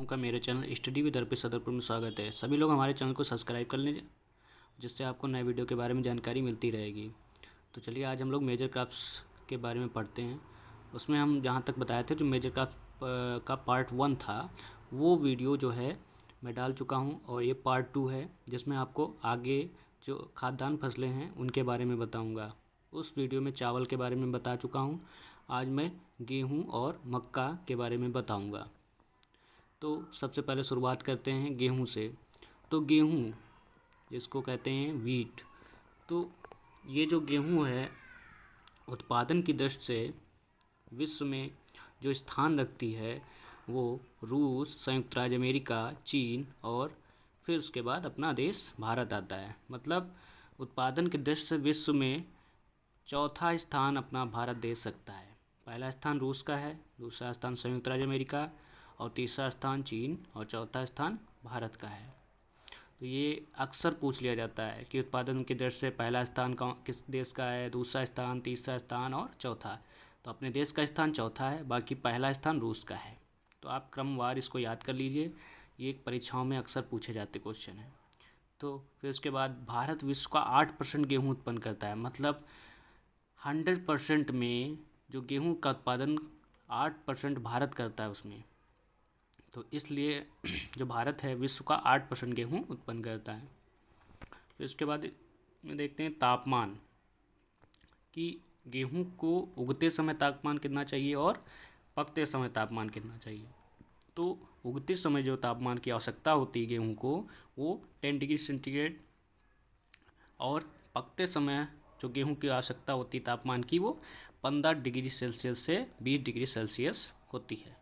का मेरे channel study with अर्पित सदरपुर में स्वागत है। सभी लोग हमारे चैनल को सब्सक्राइब कर लें, जिससे आपको नए वीडियो के बारे में जानकारी मिलती रहेगी। तो चलिए आज हम लोग मेजर क्राफ्ट्स के बारे में पढ़ते हैं। उसमें हम जहाँ तक बताए थे, जो मेजर क्राफ्ट का पार्ट 1 था, वो वीडियो जो है मैं डाल चुका हूँ, और ये पार्ट 2 है, जिसमें आपको आगे जो खाद्यान्न फसलें हैं उनके बारे में बताऊँगा। उस वीडियो में चावल के बारे में बता चुका हूँ। आज मैं गेहूँ और मक्का के बारे में बताऊँगा। तो सबसे पहले शुरुआत करते हैं गेहूं से। तो गेहूं, जिसको कहते हैं वीट, तो ये जो गेहूं है, उत्पादन की दृष्टि से विश्व में जो स्थान रखती है वो रूस, संयुक्त राज्य अमेरिका, चीन और फिर उसके बाद अपना देश भारत आता है। मतलब उत्पादन की दृष्टि से विश्व में चौथा स्थान अपना भारत देश रखता है। पहला स्थान रूस का है, दूसरा स्थान संयुक्त राज्य अमेरिका और तीसरा स्थान चीन और चौथा स्थान भारत का है। तो ये अक्सर पूछ लिया जाता है कि उत्पादन की दृष्टि से पहला स्थान किस देश का है, दूसरा स्थान, तीसरा स्थान और चौथा। तो अपने देश का स्थान चौथा है, बाकी पहला स्थान रूस का है। तो आप क्रमवार इसको याद कर लीजिए, ये एक परीक्षाओं में अक्सर पूछे जाते क्वेश्चन है। तो फिर उसके बाद भारत विश्व का 8% गेहूँ उत्पन्न करता है। मतलब 100% में जो गेहूँ का उत्पादन 8% भारत करता है उसमें। तो इसलिए जो भारत है विश्व का 8% गेहूँ उत्पन्न करता है। फिर इसके बाद में देखते हैं तापमान, कि गेहूँ को उगते समय तापमान कितना चाहिए और पकते समय तापमान कितना चाहिए। तो उगते समय जो तापमान की आवश्यकता होती है गेहूँ को, वो 10 डिग्री सेंटीग्रेड, और पकते समय जो गेहूँ की आवश्यकता होती है तापमान की, वो 15 डिग्री सेल्सियस से 20 डिग्री सेल्सियस होती है।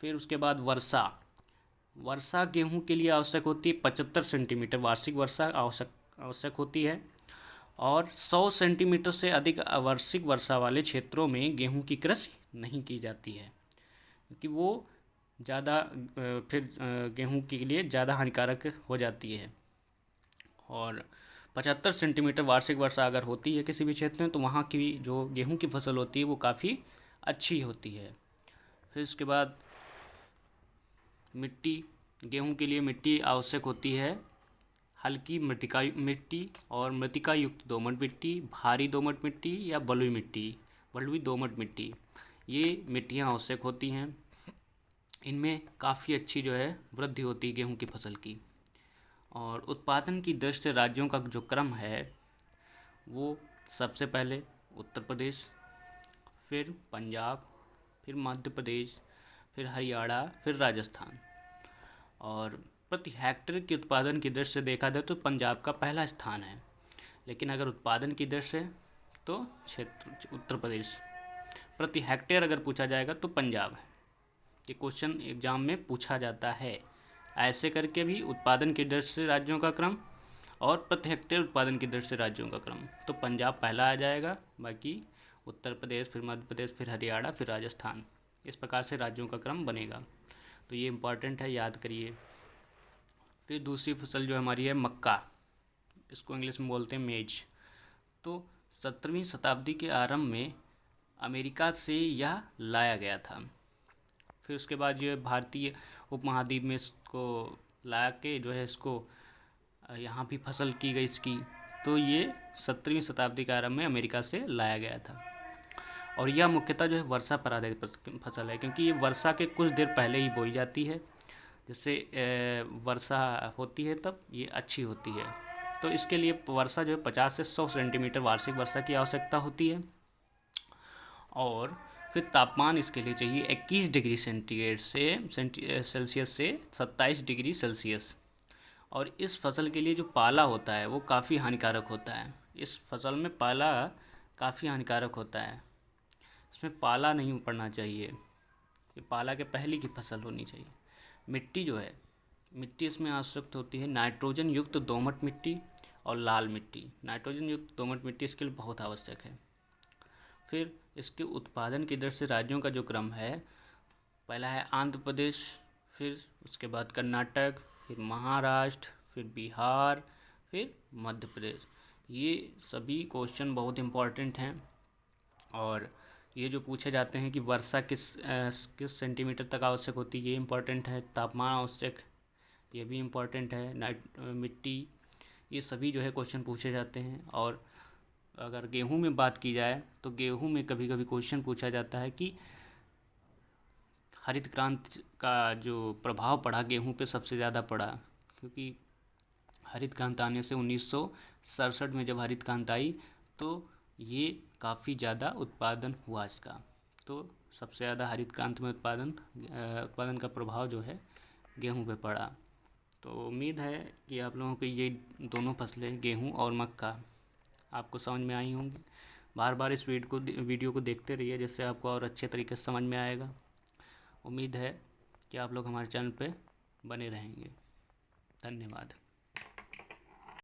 फिर उसके बाद वर्षा गेहूं के लिए आवश्यक होती है 75 सेंटीमीटर वार्षिक वर्षा आवश्यक होती है, और 100 सेंटीमीटर से अधिक वार्षिक वर्षा वाले क्षेत्रों में गेहूं की कृषि नहीं की जाती है, क्योंकि वो ज़्यादा फिर गेहूं के लिए ज़्यादा हानिकारक हो जाती है। और 75 सेंटीमीटर वार्षिक वर्षा अगर होती है किसी भी क्षेत्र में, तो वहाँ की जो गेहूँ की फसल होती है वो काफ़ी अच्छी होती है। फिर उसके बाद मिट्टी, गेहूं के लिए मिट्टी आवश्यक होती है हल्की मृतिका मिट्टी और मृतिका युक्त दोमट मिट्टी, भारी दोमट मिट्टी या बलुई दोमट मिट्टी। ये मिट्टियाँ आवश्यक होती हैं। इनमें काफ़ी अच्छी जो है वृद्धि होती है गेहूं की फसल की। और उत्पादन की दृष्टि से राज्यों का जो क्रम है वो सबसे पहले उत्तर प्रदेश, फिर पंजाब, फिर मध्य प्रदेश, फिर हरियाणा, फिर राजस्थान। और प्रति हेक्टेयर के उत्पादन की दृष्टि से देखा जाए तो पंजाब का पहला स्थान है, लेकिन अगर उत्पादन की दृष्टि से तो क्षेत्र उत्तर प्रदेश। प्रति हेक्टेयर अगर पूछा जाएगा तो पंजाब है। ये क्वेश्चन एग्जाम में पूछा जाता है, ऐसे करके भी उत्पादन की दृष्टि से राज्यों का क्रम और प्रति हेक्टेयर उत्पादन की दृष्टि से राज्यों का क्रम। तो पंजाब पहला आ जाएगा, बाकी उत्तर प्रदेश, फिर मध्य प्रदेश, फिर हरियाणा, फिर राजस्थान। इस प्रकार से राज्यों का क्रम बनेगा। तो ये इम्पॉर्टेंट है, याद करिए। फिर दूसरी फसल जो हमारी है मक्का, इसको इंग्लिश में बोलते हैं मेज। तो 17वीं शताब्दी के आरंभ में अमेरिका से यह लाया गया था। फिर उसके बाद ये भारतीय उपमहाद्वीप में इसको ला के जो है इसको यहाँ भी फसल की गई इसकी। तो ये 17वीं शताब्दी के आरंभ में अमेरिका से लाया गया था। और यह मुख्यतः जो है वर्षा पर आधारित फसल है, क्योंकि ये वर्षा के कुछ देर पहले ही बोई जाती है। जिससे वर्षा होती है तब ये अच्छी होती है। तो इसके लिए वर्षा जो है 50 से 100 सेंटीमीटर वार्षिक वर्षा की आवश्यकता होती है। और फिर तापमान इसके लिए चाहिए 21 डिग्री सेंटीग्रेड से सेल्सियस से 27 डिग्री सेल्सियस। और इस फसल के लिए जो पाला होता है वो काफ़ी हानिकारक होता है। इस फसल में पाला काफ़ी हानिकारक होता है। इसमें पाला नहीं पड़ना चाहिए, ये पाला के पहले की फसल होनी चाहिए। मिट्टी जो है, मिट्टी इसमें आवश्यक होती है नाइट्रोजन युक्त दोमट मिट्टी और लाल मिट्टी। नाइट्रोजन युक्त दोमट मिट्टी इसके लिए बहुत आवश्यक है। फिर इसके उत्पादन की दृष्टि से राज्यों का जो क्रम है, पहला है आंध्र प्रदेश, फिर उसके बाद कर्नाटक, फिर महाराष्ट्र, फिर बिहार, फिर मध्य प्रदेश। ये सभी क्वेश्चन बहुत इम्पॉर्टेंट हैं। और ये जो पूछे जाते हैं कि वर्षा किस सेंटीमीटर तक आवश्यक होती है, ये इम्पोर्टेंट है। तापमान आवश्यक, ये भी इम्पोर्टेंट है। मिट्टी, ये सभी जो है क्वेश्चन पूछे जाते हैं। और अगर गेहूं में बात की जाए तो गेहूं में कभी कभी क्वेश्चन पूछा जाता है कि हरित क्रांति का जो प्रभाव पड़ा गेहूं पे सबसे ज़्यादा पड़ा, क्योंकि हरित क्रांति आने से 1967 में जब हरित क्रांति आई तो ये काफ़ी ज़्यादा उत्पादन हुआ इसका। तो सबसे ज़्यादा हरित क्रांति में उत्पादन का प्रभाव जो है गेहूं पे पड़ा। तो उम्मीद है कि आप लोगों को ये दोनों फसलें गेहूं और मक्का आपको समझ में आई होंगी। बार बार इस वीडियो को देखते रहिए, जिससे आपको और अच्छे तरीके से समझ में आएगा। उम्मीद है कि आप लोग हमारे चैनल पे बने रहेंगे। धन्यवाद।